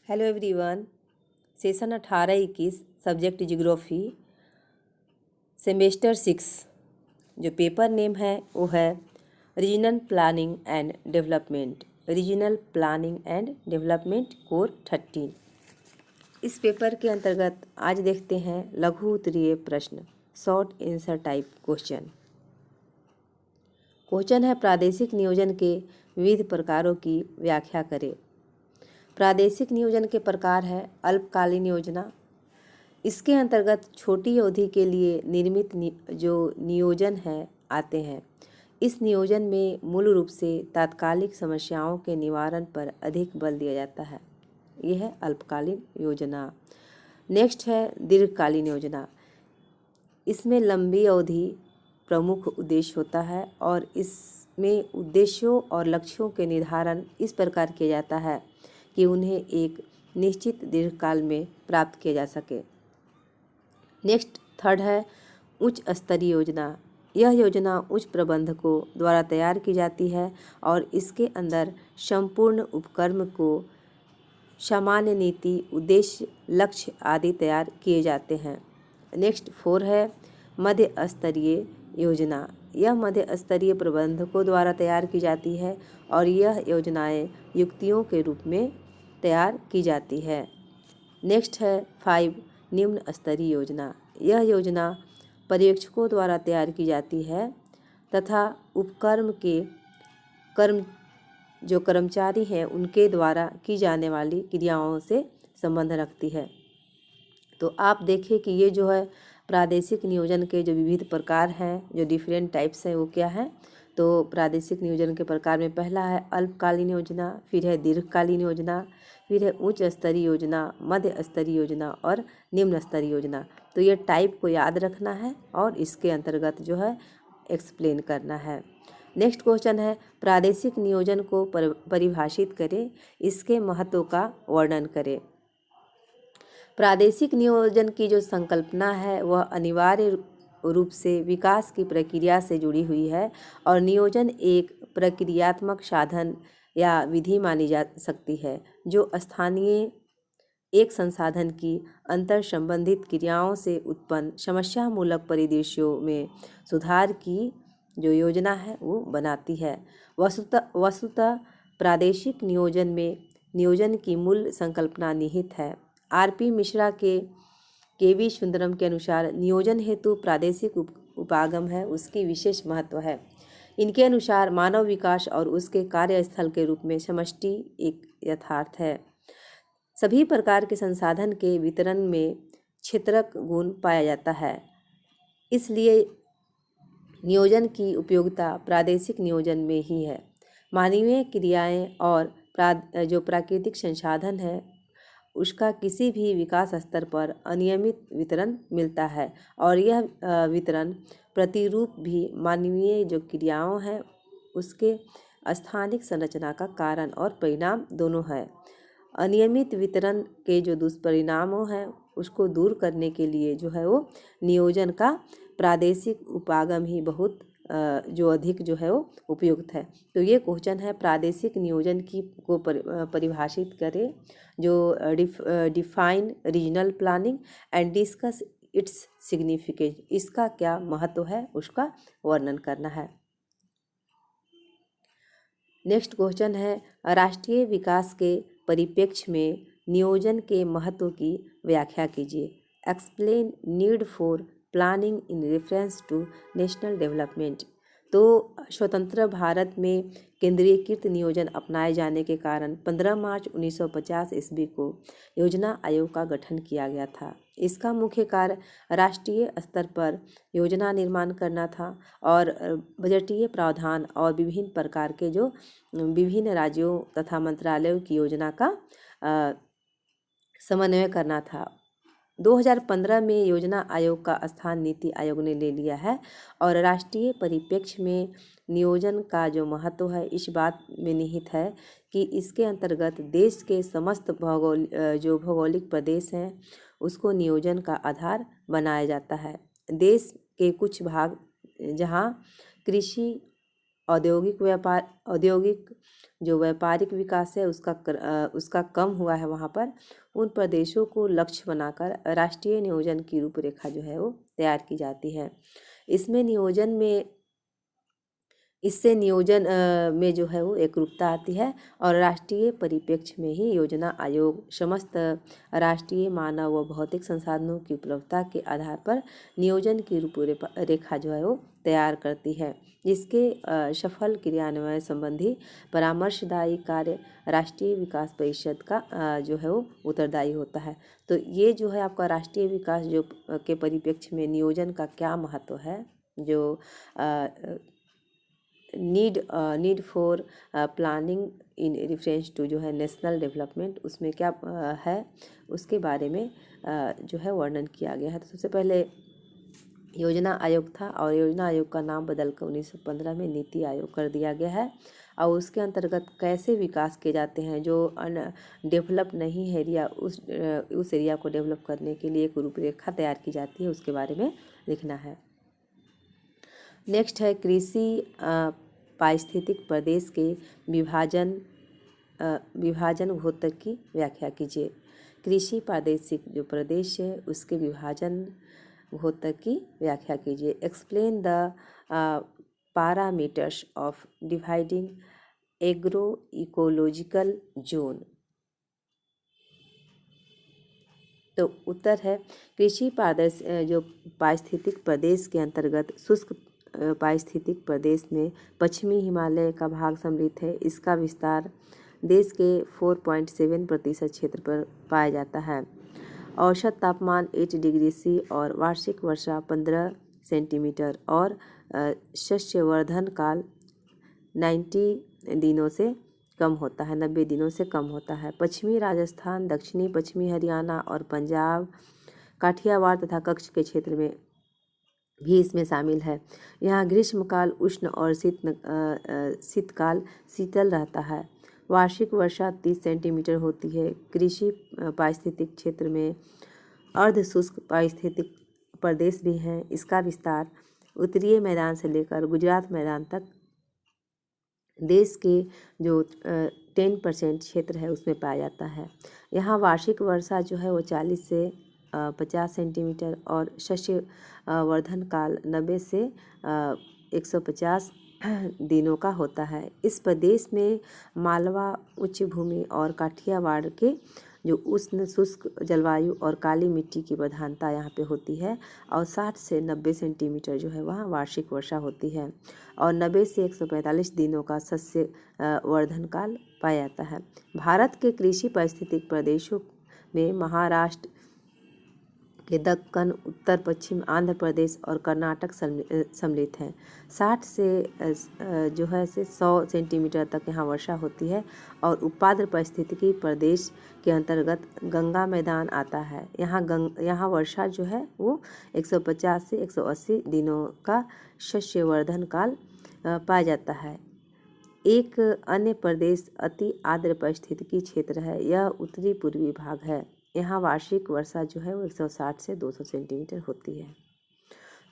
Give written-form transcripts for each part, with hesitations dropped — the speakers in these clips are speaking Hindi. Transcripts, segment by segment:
Hello everyone. Session 18-21 subject geography semester 6 जो पेपर नेम है वो है regional planning and development. Regional planning and development core 13। इस पेपर के अंतर्गत आज देखते हैं लघु उत्तरीय प्रश्न, short answer type question. Question है प्रादेशिक नियोजन के विविध प्रकारों की व्याख्या करें। प्रादेशिक नियोजन के प्रकार है अल्पकालीन योजना। इसके अंतर्गत छोटी अवधि के लिए निर्मित जो नियोजन है आते हैं। इस नियोजन में मूल रूप से तात्कालिक समस्याओं के निवारण पर अधिक बल दिया जाता है। यह है अल्पकालीन योजना। नेक्स्ट है दीर्घकालीन योजना। इसमें लंबी अवधि प्रमुख उद्देश्य होता है और इसमें उद्देश्यों और लक्ष्यों के निर्धारण इस प्रकार किया जाता है कि उन्हें एक निश्चित दीर्घकाल में प्राप्त किया जा सके। नेक्स्ट थर्ड है उच्च स्तरीय योजना। यह योजना उच्च प्रबंधकों द्वारा तैयार की जाती है और इसके अंदर संपूर्ण उपक्रम को सामान्य नीति, उद्देश्य, लक्ष्य आदि तैयार किए जाते हैं। नेक्स्ट 4 है मध्य स्तरीय योजना। यह मध्य स्तरीय प्रबंधकों द्वारा तैयार की जाती है और यह योजनाएं युक्तियों के रूप में तैयार की जाती है। नेक्स्ट है 5 निम्न स्तरीय योजना। यह योजना पर्यवेक्षकों द्वारा तैयार की जाती है तथा उपक्रम के कर्मचारी हैं उनके द्वारा की जाने वाली क्रियाओं से संबंध रखती है। तो आप देखें कि ये जो है प्रादेशिक नियोजन के जो विविध प्रकार हैं, जो डिफरेंट टाइप्स हैं, वो क्या है। तो प्रादेशिक नियोजन के प्रकार में पहला है अल्पकालीन योजना, फिर है दीर्घकालीन योजना, फिर है उच्च स्तरीय योजना, मध्य स्तरीय योजना और निम्न स्तरीय योजना। तो ये टाइप को याद रखना है और इसके अंतर्गत जो है एक्सप्लेन करना है। नेक्स्ट क्वेश्चन है प्रादेशिक नियोजन को परिभाषित करें, इसके महत्व का वर्णन करें। प्रादेशिक नियोजन की जो संकल्पना है वह अनिवार्य रूप से विकास की प्रक्रिया से जुड़ी हुई है और नियोजन एक प्रक्रियात्मक साधन या विधि मानी जा सकती है जो स्थानीय एक संसाधन की अंतर संबंधित क्रियाओं से उत्पन्न समस्या मूलक परिदृश्यों में सुधार की जो योजना है वो बनाती है। वस्तुतः प्रादेशिक नियोजन में नियोजन की मूल संकल्पना निहित है। आर.पी. मिश्रा के के.वी. सुंदरम के अनुसार नियोजन हेतु प्रादेशिक उपागम है उसकी विशेष महत्व है। इनके अनुसार मानव विकास और उसके कार्यस्थल के रूप में समष्टि एक यथार्थ है। सभी प्रकार के संसाधन के वितरण में क्षेत्रक गुण पाया जाता है। इसलिए नियोजन की उपयोगिता प्रादेशिक नियोजन में ही है। मानवीय क्रियाएं और जो प्राकृतिक संसाधन है उसका किसी भी विकास स्तर पर अनियमित वितरण मिलता है और यह वितरण प्रतिरूप भी मानवीय जो क्रियाओं हैं उसके स्थानिक संरचना का कारण और परिणाम दोनों है। अनियमित वितरण के जो दुष्परिणामों हैं उसको दूर करने के लिए जो है वो नियोजन का प्रादेशिक उपागम ही बहुत जो अधिक जो है वो उपयुक्त है। तो ये क्वेश्चन है प्रादेशिक नियोजन की को परिभाषित करें, जो define regional planning and discuss its significance. इसका क्या महत्व है उसका वर्णन करना है। नेक्स्ट क्वेश्चन है राष्ट्रीय विकास के परिप्रेक्ष्य में नियोजन के महत्व की व्याख्या कीजिए। Explain need for planning in reference to national development. तो स्वतंत्र भारत में केंद्रीयकृत नियोजन अपनाए जाने के कारण 15 मार्च 1950 ईस्वी को योजना आयोग का गठन किया गया था। इसका मुख्य कार्य राष्ट्रीय स्तर पर योजना निर्माण करना था और बजटीय प्रावधान और विभिन्न प्रकार के जो विभिन्न राज्यों तथा मंत्रालयों की योजना का समन्वय करना था। 2015 में योजना आयोग का स्थान नीति आयोग ने ले लिया है और राष्ट्रीय परिप्रेक्ष्य में नियोजन का जो महत्व है इस बात में निहित है कि इसके अंतर्गत देश के समस्त भौगोलिक प्रदेश हैं उसको नियोजन का आधार बनाया जाता है। देश के कुछ भाग जहां कृषि औद्योगिक जो व्यापारिक विकास है उसका कम हुआ है वहाँ पर, उन प्रदेशों को लक्ष्य बनाकर राष्ट्रीय नियोजन की रूपरेखा जो है वो तैयार की जाती है। इससे नियोजन में जो है वो एकरूपता आती है और राष्ट्रीय परिप्रेक्ष्य में ही योजना आयोग समस्त राष्ट्रीय मानव व भौतिक संसाधनों की उपलब्धता के आधार पर नियोजन की रूपरेखा जो है वो तैयार करती है, जिसके सफल क्रियान्वयन संबंधी परामर्शदायी कार्य राष्ट्रीय विकास परिषद का जो है वो उत्तरदायी होता है। तो ये जो है आपका राष्ट्रीय विकास जो के परिप्रेक्ष्य में नियोजन का क्या महत्व है, जो need for planning in reference to जो है नेशनल डेवलपमेंट, उसमें क्या है उसके बारे में जो है वर्णन किया गया है। तो सबसे पहले योजना आयोग था और योजना आयोग का नाम बदलकर 1915 में नीति आयोग कर दिया गया है। और उसके अंतर्गत कैसे विकास किए जाते हैं, जो डेवलप नहीं है एरिया, उस एरिया को डेवलप करने के लिए एक रूपरेखा तैयार की जाती है, उसके बारे में लिखना है। नेक्स्ट है कृषि पारिस्थितिक प्रदेश के विभाजन घोतक की व्याख्या कीजिए। कृषि प्रादेशिक जो प्रदेश है उसके विभाजन घोतक की व्याख्या कीजिए। Explain the parameters of dividing agro ecological zone. तो उत्तर है कृषि जो पारिस्थितिक प्रदेश के अंतर्गत शुष्क पारिस्थितिक प्रदेश में पश्चिमी हिमालय का भाग सम्मिलित है। इसका विस्तार देश के 4.7% क्षेत्र पर पाया जाता है। औसत तापमान 8 डिग्री सी और वार्षिक वर्षा 15 सेंटीमीटर और शस्यवर्धन काल 90 दिनों से कम होता है, 90 दिनों से कम होता है। पश्चिमी राजस्थान, दक्षिणी पश्चिमी हरियाणा और पंजाब, काठियावाड़ तथा कच्छ के क्षेत्र में भी इसमें शामिल है। यहाँ ग्रीष्मकाल उष्ण और शीतकाल शीतल रहता है। वार्षिक वर्षा 30 सेंटीमीटर होती है। कृषि पारिस्थितिक क्षेत्र में अर्ध शुष्क पारिस्थितिक प्रदेश भी हैं। इसका विस्तार उत्तरीय मैदान से लेकर गुजरात मैदान तक देश के जो 10% क्षेत्र है उसमें पाया जाता है। यहाँ वार्षिक वर्षा जो है वो 40 से 50 सेंटीमीटर और शस्य वर्धन काल 90 से 150 दिनों का होता है। इस प्रदेश में मालवा उच्च भूमि और काठियावाड़ के जो उष्ण शुष्क जलवायु और काली मिट्टी की प्रधानता यहाँ पे होती है और 60 से 90 सेंटीमीटर जो है वहाँ वार्षिक वर्षा होती है और 90 से 145 दिनों का शस्य वर्धन काल पाया जाता है। भारत के कृषि पारिस्थितिक प्रदेशों में महाराष्ट्र के दक्कन, उत्तर पश्चिम आंध्र प्रदेश और कर्नाटक सम्मिलित हैं। 60 से जो है से 100 सेंटीमीटर तक यहाँ वर्षा होती है और उपाद्र पारिस्थितिकी प्रदेश के अंतर्गत गंगा मैदान आता है। यहाँ वर्षा जो है वो 150 से 180 दिनों का शस्यवर्धन काल पाया जाता है। एक अन्य प्रदेश अति आर्द्र पारिस्थितिकी क्षेत्र है। यह उत्तरी पूर्वी भाग है। यहाँ वार्षिक वर्षा जो है वो 160 से 200 सेंटीमीटर होती है।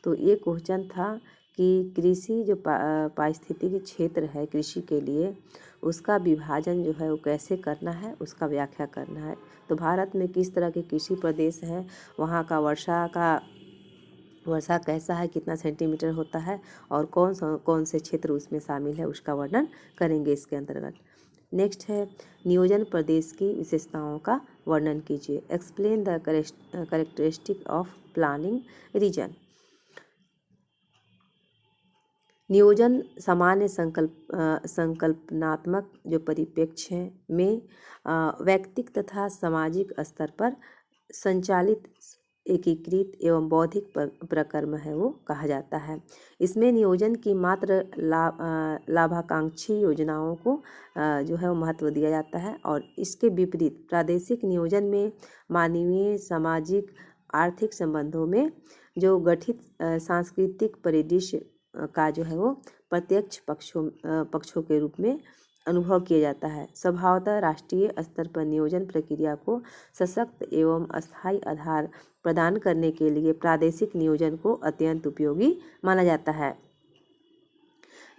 तो ये क्वेश्चन था कि कृषि जो पारिस्थितिकी क्षेत्र है कृषि के लिए, उसका विभाजन जो है वो कैसे करना है, उसका व्याख्या करना है। तो भारत में किस तरह के कृषि प्रदेश हैं, वहाँ का वर्षा कैसा है, कितना सेंटीमीटर होता है और कौन से क्षेत्र उसमें शामिल है, उसका वर्णन करेंगे इसके अंतर्गत। नेक्स्ट है नियोजन प्रदेश की विशेषताओं का वर्णन कीजिए। Explain the characteristic of planning region. नियोजन सामान्य संकल्पनात्मक जो परिप्रेक्ष्य है में वैयक्तिक तथा सामाजिक स्तर पर संचालित एकीकृत एवं बौद्धिक प्रक्रम है वो कहा जाता है। इसमें नियोजन की मात्र लाभाकांक्षी योजनाओं को जो है वो महत्व दिया जाता है और इसके विपरीत प्रादेशिक नियोजन में मानवीय, सामाजिक, आर्थिक संबंधों में जो गठित सांस्कृतिक परिदृश्य का जो है वो प्रत्यक्ष पक्षों के रूप में अनुभव किया जाता है। स्वभावतः राष्ट्रीय स्तर पर नियोजन प्रक्रिया को सशक्त एवं अस्थायी आधार प्रदान करने के लिए प्रादेशिक नियोजन को अत्यंत उपयोगी माना जाता है।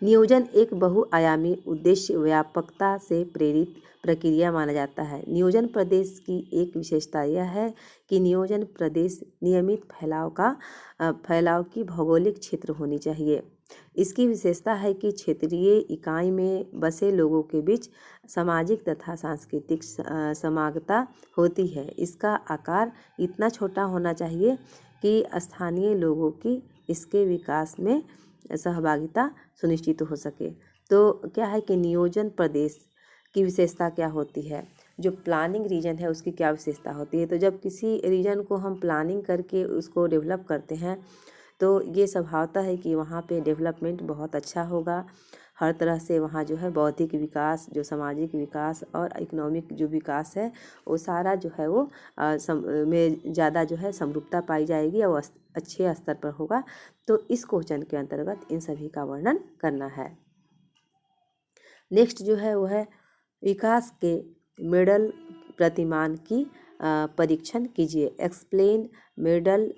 नियोजन एक बहुआयामी उद्देश्य व्यापकता से प्रेरित प्रक्रिया माना जाता है। नियोजन प्रदेश की एक विशेषता यह है कि नियोजन प्रदेश नियमित फैलाव की भौगोलिक क्षेत्र होनी चाहिए। इसकी विशेषता है कि क्षेत्रीय इकाई में बसे लोगों के बीच सामाजिक तथा सांस्कृतिक समागता होती है। इसका आकार इतना छोटा होना चाहिए कि स्थानीय लोगों की इसके विकास में सहभागिता सुनिश्चित हो सके। तो क्या है कि नियोजन प्रदेश की विशेषता क्या होती है, जो प्लानिंग रीजन है उसकी क्या विशेषता होती है। तो जब किसी रीजन को हम प्लानिंग करके उसको डेवलप करते हैं तो ये स्वभावता है कि वहाँ पे डेवलपमेंट बहुत अच्छा होगा। हर तरह से वहाँ जो है बौद्धिक विकास, जो सामाजिक विकास और इकोनॉमिक जो विकास है वो सारा जो है वो में ज़्यादा जो है समरूपता पाई जाएगी और अच्छे स्तर पर होगा। तो इस क्वेश्चन के अंतर्गत इन सभी का वर्णन करना है। नेक्स्ट जो है वो है विकास के मेडल प्रतिमान की परीक्षण कीजिए। एक्सप्लेन मेडल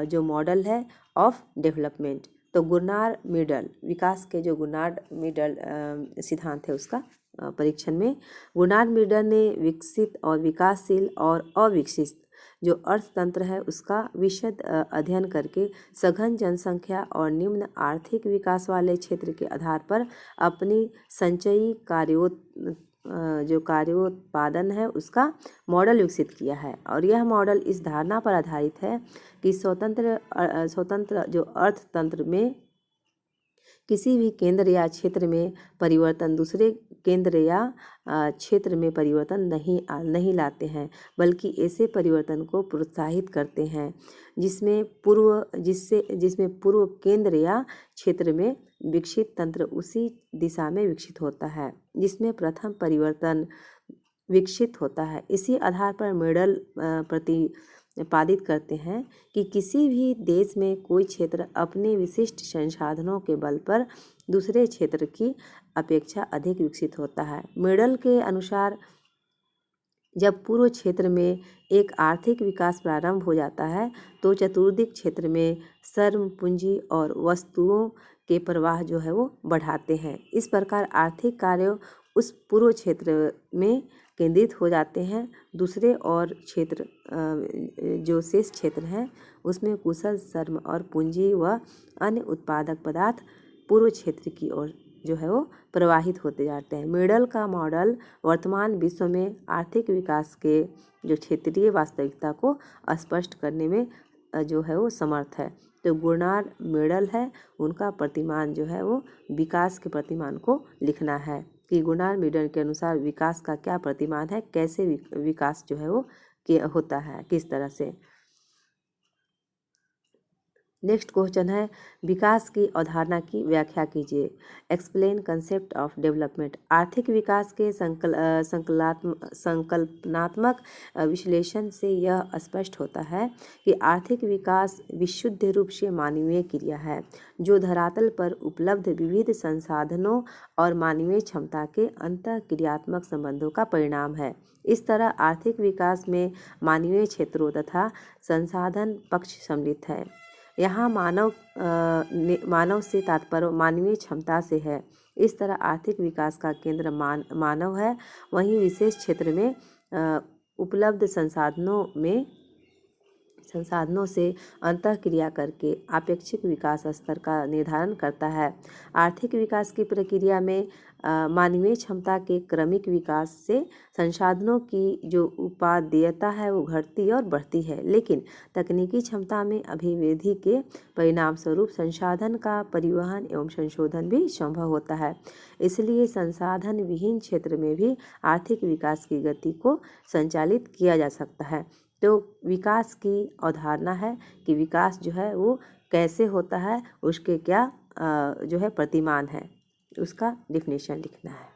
जो मॉडल है ऑफ डेवलपमेंट। तो गुनार मेडल, विकास के जो गुनार मेडल सिद्धांत है उसका परीक्षण में गुनार मेडल ने विकसित और विकासशील और अविकसित जो अर्थतंत्र है उसका विशद अध्ययन करके सघन जनसंख्या और निम्न आर्थिक विकास वाले क्षेत्र के आधार पर अपनी संचयी कार्योत्पादन है उसका मॉडल विकसित किया है। और यह मॉडल इस धारणा पर आधारित है कि स्वतंत्र जो अर्थतंत्र में किसी भी केंद्र या क्षेत्र में परिवर्तन दूसरे केंद्र या क्षेत्र में परिवर्तन नहीं लाते हैं, बल्कि ऐसे परिवर्तन को प्रोत्साहित करते हैं जिसमें पूर्व केंद्र या क्षेत्र में विकसित तंत्र उसी दिशा में विकसित होता है जिसमें प्रथम परिवर्तन विकसित होता है। इसी आधार पर मेडल प्रतिपादित करते हैं कि किसी भी देश में कोई क्षेत्र अपने विशिष्ट संसाधनों के बल पर दूसरे क्षेत्र की अपेक्षा अधिक विकसित होता है। मेडल के अनुसार जब पूर्व क्षेत्र में एक आर्थिक विकास प्रारंभ हो जाता है तो चतुर्दिक क्षेत्र में श्रम, पूंजी और वस्तुओं के प्रवाह जो है वो बढ़ाते हैं। इस प्रकार आर्थिक कार्य उस पूर्व क्षेत्र में केंद्रित हो जाते हैं। दूसरे और क्षेत्र जो शेष क्षेत्र हैं उसमें कुशल श्रम और पूंजी व अन्य उत्पादक पदार्थ पूर्व क्षेत्र की ओर जो है वो प्रवाहित होते जाते हैं। मेडल का मॉडल वर्तमान विश्व में आर्थिक विकास के जो क्षेत्रीय वास्तविकता को स्पष्ट करने में जो है वो समर्थ है। तो गुनार मेडल है उनका प्रतिमान जो है वो विकास के प्रतिमान को लिखना है कि गुनार मेडल के अनुसार विकास का क्या प्रतिमान है, कैसे विकास जो है वो होता है, किस तरह से। नेक्स्ट क्वेश्चन है विकास की अवधारणा की व्याख्या कीजिए। Explain concept of development. आर्थिक विकास के संकल्पनात्मक विश्लेषण से यह स्पष्ट होता है कि आर्थिक विकास विशुद्ध रूप से मानवीय क्रिया है जो धरातल पर उपलब्ध विविध संसाधनों और मानवीय क्षमता के अंतःक्रियात्मक संबंधों का परिणाम है। इस तरह आर्थिक विकास में मानवीय क्षेत्रों तथा संसाधन पक्ष सम्मिलित है। यहाँ मानव से तात्पर्य मानवीय क्षमता से है। इस तरह आर्थिक विकास का केंद्र मानव है। वहीं विशेष क्षेत्र में उपलब्ध संसाधनों से अंतःक्रिया करके आपेक्षिक विकास स्तर का निर्धारण करता है। आर्थिक विकास की प्रक्रिया में मानवीय क्षमता के क्रमिक विकास से संसाधनों की जो उपादेयता है वो घटती और बढ़ती है, लेकिन तकनीकी क्षमता में अभिवृद्धि के परिणाम स्वरूप संसाधन का परिवहन एवं संशोधन भी संभव होता है। इसलिए संसाधन विहीन क्षेत्र में भी आर्थिक विकास की गति को संचालित किया जा सकता है। तो विकास की अवधारणा है कि विकास जो है वो कैसे होता है, उसके क्या जो है प्रतिमान है, उसका डिफिनेशन लिखना है।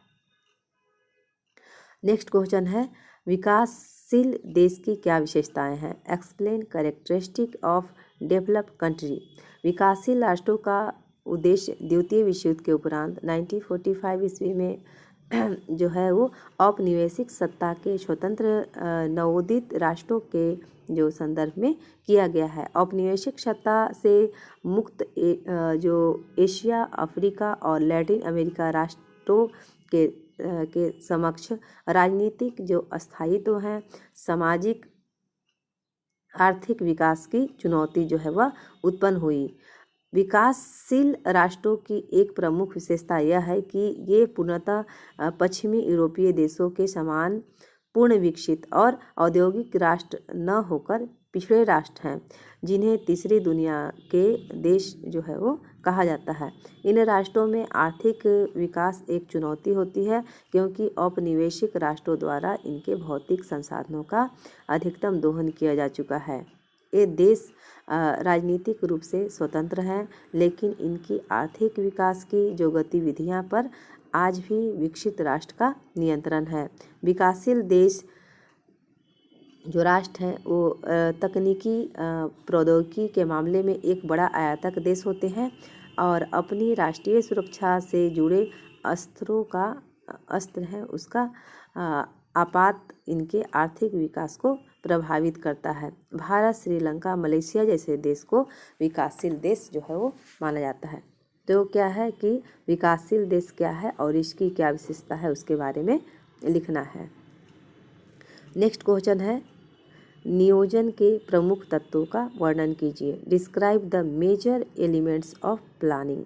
नेक्स्ट क्वेश्चन है विकासशील देश की क्या विशेषताएं हैं। Explain characteristic of developed country. विकासशील राष्ट्रों का उद्देश्य द्वितीय विश्व युद्ध के उपरांत 1945 ईस्वी में जो है वो औपनिवेशिक सत्ता के स्वतंत्र नवोदित राष्ट्रों के जो संदर्भ में किया गया है। औपनिवेशिक सत्ता से मुक्त जो एशिया, अफ्रीका और लैटिन अमेरिका राष्ट्रों के समक्ष राजनीतिक जो अस्थायित्व है, सामाजिक आर्थिक विकास की चुनौती जो है वह उत्पन्न हुई। विकासशील राष्ट्रों की एक प्रमुख विशेषता यह है कि ये पूर्णतः पश्चिमी यूरोपीय देशों के समान पूर्ण विकसित और औद्योगिक राष्ट्र न होकर पिछड़े राष्ट्र हैं, जिन्हें तीसरी दुनिया के देश जो है वो कहा जाता है। इन राष्ट्रों में आर्थिक विकास एक चुनौती होती है, क्योंकि औपनिवेशिक राष्ट्रों द्वारा इनके भौतिक संसाधनों का अधिकतम दोहन किया जा चुका है। ये देश राजनीतिक रूप से स्वतंत्र हैं, लेकिन इनकी आर्थिक विकास की जो गतिविधियां पर आज भी विकसित राष्ट्र का नियंत्रण है। विकासशील देश जो राष्ट्र हैं वो तकनीकी प्रौद्योगिकी के मामले में एक बड़ा आयातक देश होते हैं और अपनी राष्ट्रीय सुरक्षा से जुड़े अस्त्र है उसका आपात इनके आर्थिक विकास को प्रभावित करता है। भारत, श्रीलंका, मलेशिया जैसे देश को विकासशील देश जो है वो माना जाता है। तो क्या है कि विकासशील देश क्या है और इसकी क्या विशेषता है उसके बारे में लिखना है। नेक्स्ट क्वेश्चन है, नियोजन के प्रमुख तत्वों का वर्णन कीजिए। Describe the major elements of planning.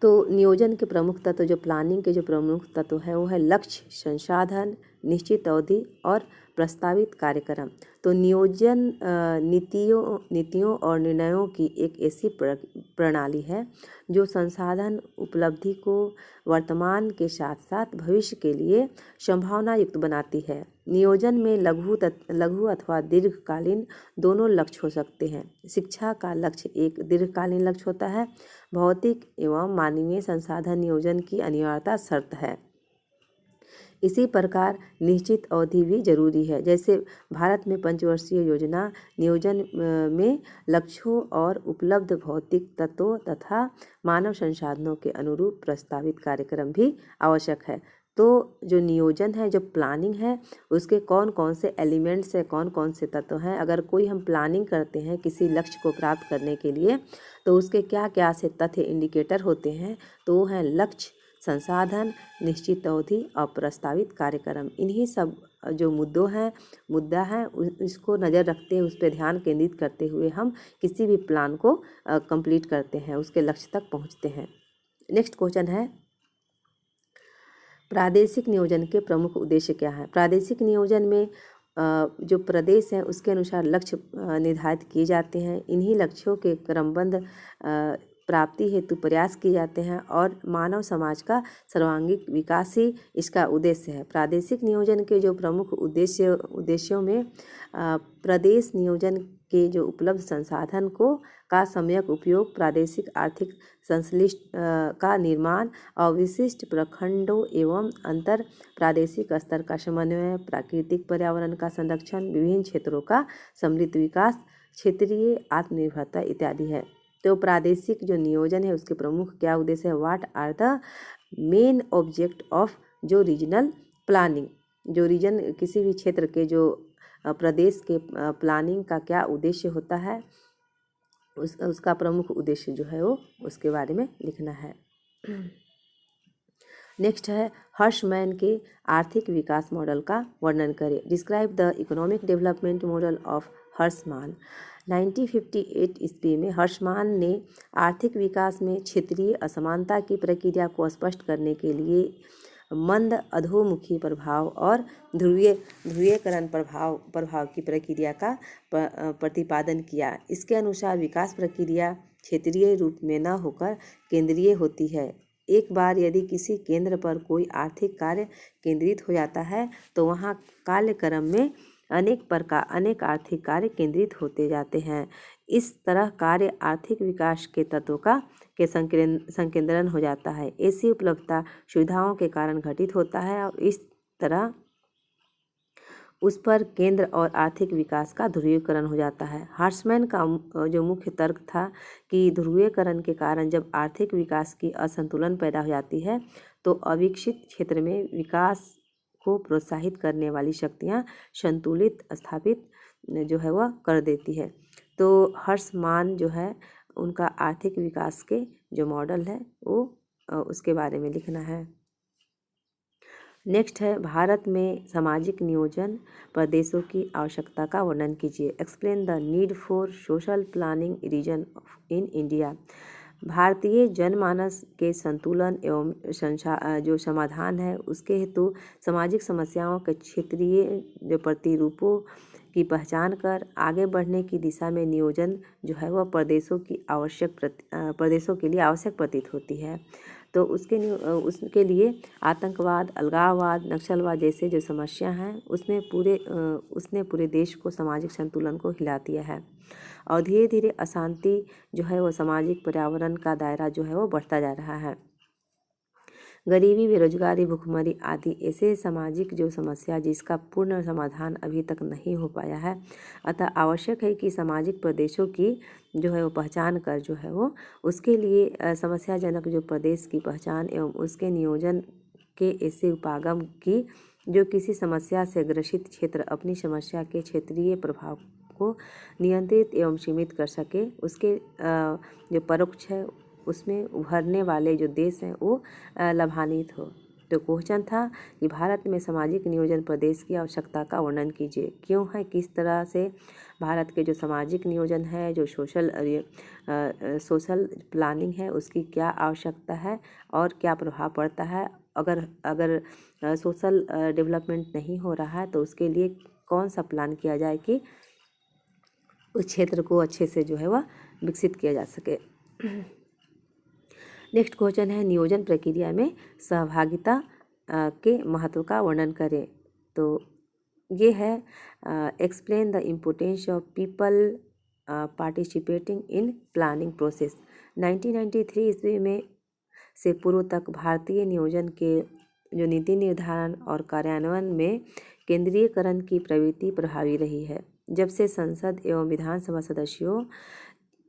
तो नियोजन के प्रमुख तत्व, जो प्लानिंग के जो प्रमुख तत्व है वो है लक्ष्य, संसाधन, निश्चित अवधि और प्रस्तावित कार्यक्रम। तो नियोजन नीतियों और निर्णयों की एक ऐसी प्रणाली है जो संसाधन उपलब्धि को वर्तमान के साथ साथ भविष्य के लिए संभावना युक्त बनाती है। नियोजन में लघु अथवा दीर्घकालीन दोनों लक्ष्य हो सकते हैं। शिक्षा का लक्ष्य एक दीर्घकालीन लक्ष्य होता है। भौतिक एवं मानवीय संसाधन नियोजन की अनिवार्यता शर्त है। इसी प्रकार निश्चित अवधि भी जरूरी है। जैसे भारत में पंचवर्षीय योजना नियोजन में लक्ष्यों और उपलब्ध भौतिक तत्वों तथा मानव संसाधनों के अनुरूप प्रस्तावित कार्यक्रम भी आवश्यक है। तो जो नियोजन है, जो प्लानिंग है, उसके कौन कौन से एलिमेंट्स है, कौन कौन से तत्व हैं। अगर कोई हम प्लानिंग करते हैं किसी लक्ष्य को प्राप्त करने के लिए, तो उसके क्या क्या से तथ्य इंडिकेटर होते हैं, तो वो हैं लक्ष्य, संसाधन, निश्चित अवधि और प्रस्तावित कार्यक्रम। इन्हीं सब जो मुद्दा है इसको नज़र रखते हुए, उस पर ध्यान केंद्रित करते हुए हम किसी भी प्लान को कंप्लीट करते हैं, उसके लक्ष्य तक पहुंचते हैं। नेक्स्ट क्वेश्चन है, प्रादेशिक नियोजन के प्रमुख उद्देश्य क्या है। प्रादेशिक नियोजन में जो प्रदेश है उसके अनुसार लक्ष्य निर्धारित किए जाते हैं। इन्हीं लक्ष्यों के क्रमबद्ध प्राप्ति हेतु प्रयास किए जाते हैं और मानव समाज का सर्वांगीण विकास ही इसका उद्देश्य है। प्रादेशिक नियोजन के जो प्रमुख उद्देश्यों में प्रदेश नियोजन के जो उपलब्ध संसाधन का सम्यक उपयोग, प्रादेशिक आर्थिक संश्लिष्ट का निर्माण और विशिष्ट प्रखंडों एवं अंतर प्रादेशिक स्तर का समन्वय, प्राकृतिक पर्यावरण का संरक्षण, विभिन्न क्षेत्रों का समृद्ध विकास, क्षेत्रीय आत्मनिर्भरता इत्यादि है। तो प्रादेशिक जो नियोजन है उसके प्रमुख क्या उद्देश्य है। What are the main object of जो रीजनल प्लानिंग। जो रीजन किसी भी क्षेत्र के जो प्रदेश के प्लानिंग का क्या उद्देश्य होता है, उसका प्रमुख उद्देश्य जो है वो उसके बारे में लिखना है। नेक्स्ट है, हर्षमैन के आर्थिक विकास मॉडल का वर्णन करें। Describe the economic development model of Hirschman. 1958 ईस्वी में हर्षमान ने आर्थिक विकास में क्षेत्रीय असमानता की प्रक्रिया को स्पष्ट करने के लिए मंद अधोमुखी प्रभाव और ध्रुवीकरण प्रभाव की प्रक्रिया का प्रतिपादन किया। इसके अनुसार विकास प्रक्रिया क्षेत्रीय रूप में न होकर केंद्रीय होती है। एक बार यदि किसी केंद्र पर कोई आर्थिक कार्य केंद्रित हो जाता है तो वहाँ कालक्रम में अनेक आर्थिक कार्य केंद्रित होते जाते हैं। इस तरह कार्य आर्थिक विकास के तत्वों के संकेंद्रण हो जाता है। ऐसी उपलब्धता सुविधाओं के कारण घटित होता है और इस तरह उस पर केंद्र और आर्थिक विकास का ध्रुवीकरण हो जाता है। हर्षमैन का जो मुख्य तर्क था कि ध्रुवीकरण के कारण जब आर्थिक विकास की असंतुलन पैदा हो जाती है तो अविकसित क्षेत्र में विकास को प्रोत्साहित करने वाली शक्तियाँ संतुलित स्थापित जो है वह कर देती है। तो हर्षमान जो है उनका आर्थिक विकास के जो मॉडल है वो उसके बारे में लिखना है। नेक्स्ट है भारत में सामाजिक नियोजन प्रदेशों की आवश्यकता का वर्णन कीजिए। Explain the need for social planning region in India. भारतीय जनमानस के संतुलन एवं जो समाधान है उसके हेतु सामाजिक समस्याओं के क्षेत्रीय जो प्रतिरूपों की पहचान कर आगे बढ़ने की दिशा में नियोजन जो है वह प्रदेशों के लिए आवश्यक प्रतीत होती है। तो उसके लिए आतंकवाद, अलगाववाद, नक्सलवाद जैसे जो समस्या हैं उसने पूरे देश को सामाजिक संतुलन को हिला दिया है और धीरे धीरे अशांति जो है वो सामाजिक पर्यावरण का दायरा जो है वो बढ़ता जा रहा है। गरीबी, बेरोजगारी, भुखमरी आदि ऐसे सामाजिक जो समस्या जिसका पूर्ण समाधान अभी तक नहीं हो पाया है। अतः आवश्यक है कि सामाजिक प्रदेशों की जो है वो पहचान कर जो है वो उसके लिए समस्याजनक जो प्रदेश की पहचान एवं उसके नियोजन के ऐसे उपागम की जो किसी समस्या से ग्रसित क्षेत्र अपनी समस्या के क्षेत्रीय प्रभाव को नियंत्रित एवं सीमित कर सके। उसके जो परोक्ष है उसमें उभरने वाले जो देश हैं वो लाभान्वित हो। तो क्वेश्चन था कि भारत में सामाजिक नियोजन प्रदेश की आवश्यकता का वर्णन कीजिए। क्यों है, किस तरह से भारत के जो सामाजिक नियोजन है, जो सोशल प्लानिंग है उसकी क्या आवश्यकता है और क्या प्रभाव पड़ता है। अगर सोशल डेवलपमेंट नहीं हो रहा है तो उसके लिए कौन सा प्लान किया जाए कि उस क्षेत्र को अच्छे से जो है वह विकसित किया जा सके। नेक्स्ट क्वेश्चन है नियोजन प्रक्रिया में सहभागिता के महत्व का वर्णन करें। तो ये है explain the importance of people participating in planning process. 1993 ईस्वी में से पूर्व तक भारतीय नियोजन के जो नीति निर्धारण और कार्यान्वयन में केंद्रीयकरण की प्रवृत्ति प्रभावी रही है। जब से संसद एवं विधानसभा सदस्यों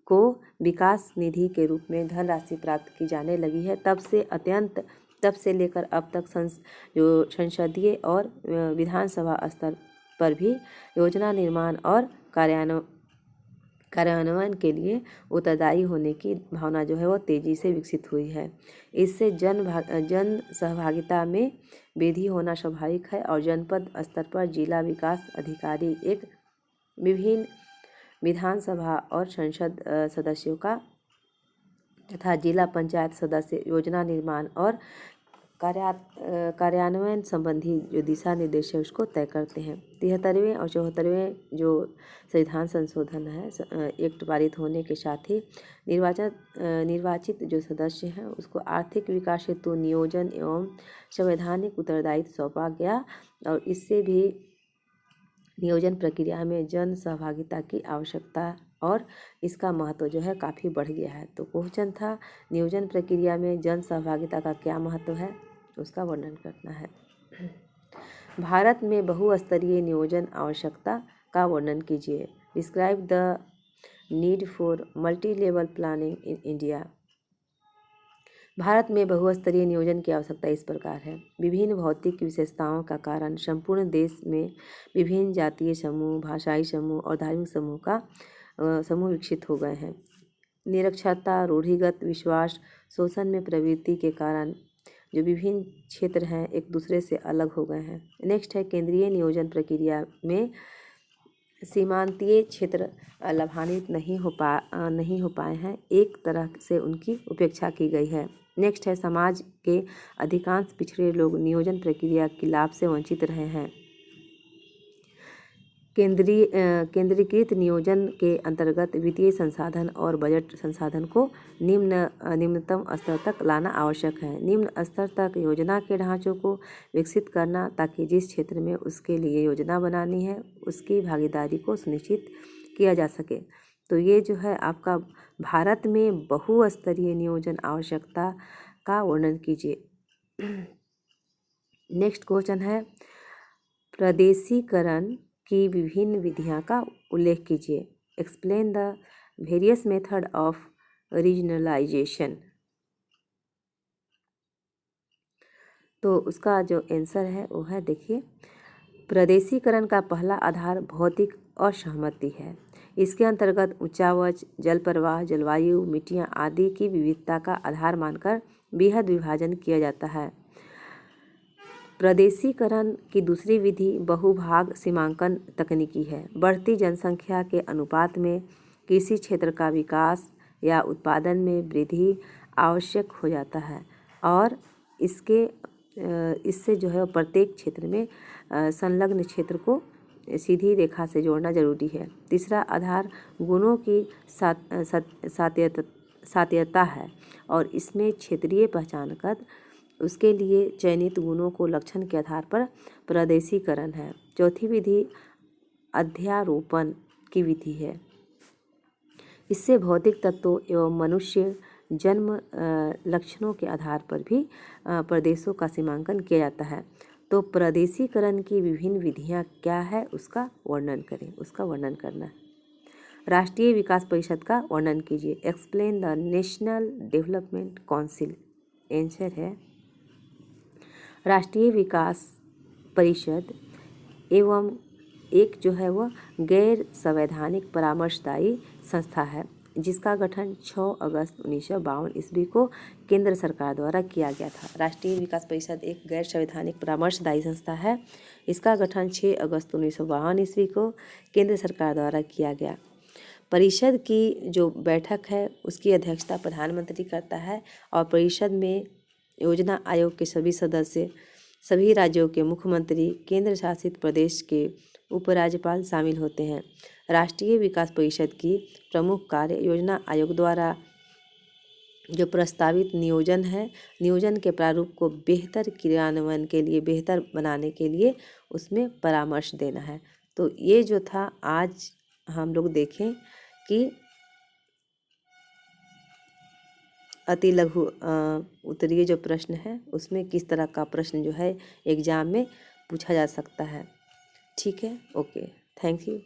को विकास निधि के रूप में धनराशि प्राप्त की जाने लगी है तब से लेकर अब तक जो संसदीय और विधानसभा स्तर पर भी योजना निर्माण और कार्यान्वयन के लिए उत्तरदायी होने की भावना जो है वो तेजी से विकसित हुई है। इससे जन सहभागिता में वृद्धि होना स्वाभाविक है और जनपद स्तर पर जिला विकास अधिकारी एक विभिन्न विधानसभा और संसद सदस्यों का तथा जिला पंचायत सदस्य योजना निर्माण और कार्यान्वयन संबंधी जो दिशा निर्देश है उसको तय करते हैं। 73वें और 74वें जो संविधान संशोधन है एक्ट पारित होने के साथ ही निर्वाचित जो सदस्य हैं उसको आर्थिक विकास हेतु नियोजन एवं संवैधानिक उत्तरदायित्व सौंपा गया और इससे भी नियोजन प्रक्रिया में जन सहभागिता की आवश्यकता और इसका महत्व जो है काफ़ी बढ़ गया है। तो क्वेश्चन था नियोजन प्रक्रिया में जन सहभागिता का क्या महत्व है उसका वर्णन करना है। भारत में बहुस्तरीय नियोजन आवश्यकता का वर्णन कीजिए। Describe the need for multi level planning in India. Bharat में बहुस्तरीय नियोजन की आवश्यकता इस प्रकार है। विभिन्न भौतिक विशेषताओं का कारण संपूर्ण देश में विभिन्न जातीय समूह, भाषाई समूह और धार्मिक समूह विकसित हो गए हैं। निरक्षरता, रूढ़िगत विश्वास, शोषण में प्रवृत्ति के कारण जो विभिन्न क्षेत्र हैं एक दूसरे से अलग हो गए हैं। नेक्स्ट है केंद्रीय नियोजन प्रक्रिया में सीमांतीय क्षेत्र लाभान्वित नहीं हो पाए हैं, एक तरह से उनकी उपेक्षा की गई है। नेक्स्ट है समाज के अधिकांश पिछड़े लोग नियोजन प्रक्रिया के लाभ से वंचित रहे हैं। केंद्रीकृत नियोजन के अंतर्गत वित्तीय संसाधन और बजट संसाधन को निम्नतम स्तर तक लाना आवश्यक है। निम्न स्तर तक योजना के ढांचों को विकसित करना ताकि जिस क्षेत्र में उसके लिए योजना बनानी है उसकी भागीदारी को सुनिश्चित किया जा सके। तो ये जो है आपका भारत में बहुस्तरीय नियोजन आवश्यकता का वर्णन कीजिए। नेक्स्ट क्वेश्चन है प्रदेशीकरण की विभिन्न विधियां का उल्लेख कीजिए। Explain the various method of regionalisation. तो उसका जो आंसर है वो है, देखिए, प्रदेशीकरण का पहला आधार भौतिक असहमति है। इसके अंतर्गत उच्चावच, जल प्रवाह, जलवायु, मिट्टियाँ आदि की विविधता का आधार मानकर बृहद विभाजन किया जाता है। प्रदेशीकरण की दूसरी विधि बहुभाग सीमांकन तकनीकी है। बढ़ती जनसंख्या के अनुपात में किसी क्षेत्र का विकास या उत्पादन में वृद्धि आवश्यक हो जाता है और इससे जो है प्रत्येक क्षेत्र में संलग्न क्षेत्र को सीधी रेखा से जोड़ना जरूरी है। तीसरा आधार गुणों की सात्यता है और इसमें क्षेत्रीय पहचान कर उसके लिए चयनित गुणों को लक्षण के आधार पर प्रदेशीकरण है। चौथी विधि अध्यारोपण की विधि है। इससे भौतिक तत्वों एवं मनुष्य जन्म लक्षणों के आधार पर भी प्रदेशों का सीमांकन किया जाता है। तो प्रदेशीकरण की विभिन्न विधियां क्या है उसका वर्णन करें, उसका वर्णन करना है। राष्ट्रीय विकास परिषद का वर्णन कीजिए। Explain the national development council. Answer है, राष्ट्रीय विकास परिषद एवं एक जो है वह गैर संवैधानिक परामर्शदायी संस्था है जिसका गठन 6 अगस्त 1952 ईस्वी को केंद्र सरकार द्वारा किया गया था। राष्ट्रीय विकास परिषद एक गैर संवैधानिक परामर्शदायी संस्था है। इसका गठन 6 अगस्त 1952 ईस्वी को केंद्र सरकार द्वारा किया गया। परिषद की जो बैठक है उसकी अध्यक्षता प्रधानमंत्री करता है और परिषद में योजना आयोग के सभी सदस्य, सभी राज्यों के मुख्यमंत्री, केंद्र शासित प्रदेश के उपराज्यपाल शामिल होते हैं। राष्ट्रीय विकास परिषद की प्रमुख कार्य योजना आयोग द्वारा जो प्रस्तावित नियोजन है, नियोजन के प्रारूप को बेहतर क्रियान्वयन के लिए, बेहतर बनाने के लिए उसमें परामर्श देना है। तो ये जो था आज हम लोग देखें कि अति लघु उत्तरीय जो प्रश्न है उसमें किस तरह का प्रश्न जो है एग्जाम में पूछा जा सकता है। ठीक है, ओके, थैंक यू।